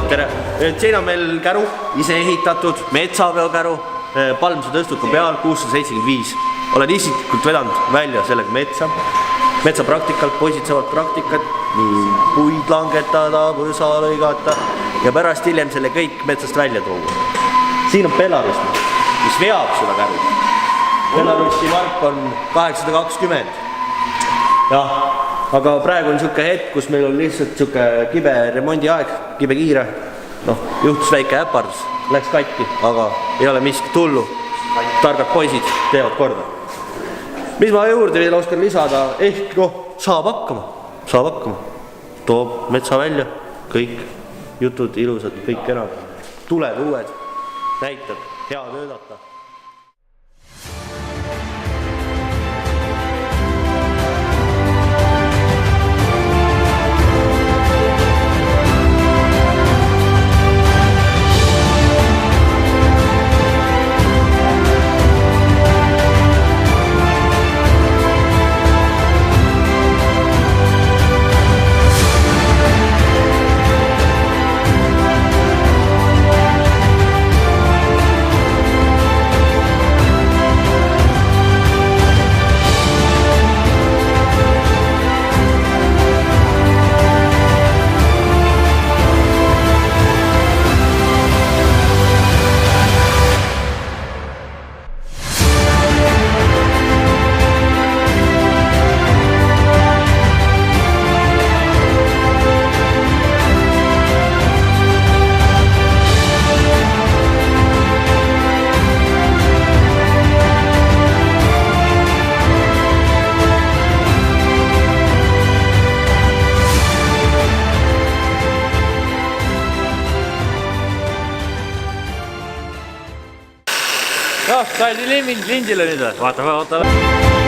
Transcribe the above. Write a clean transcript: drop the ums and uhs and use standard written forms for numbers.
tere! Siin on meil käru, ise ehitatud, metsaveokäru, palmse tõstuku peal, 675. Olen isiklikult vedanud välja sellega metsapraktikalt, poisid saavad praktikat, nii puid langetada, võsa lõigata ja pärast hiljem selle kõik metsast välja tuua. Siin on Belarus, mis veab seda käru. Belarusi mark on 820. Jah, aga praegu on niisugune hetk, kus meil on lihtsalt niisugune kibe remondi aeg, kibe kiire. Juhtus väike äpardus, läks katki, aga ei ole miskit hullu. Targad poisid teevad korda. Mis ma juurde veel oskan lisada, ehk saab hakkama. Toob metsa välja, kõik jutud ilusad, kõik enam. Tuled uued, näitab, hea töödata. Sai lindile nüüd või? Vaata.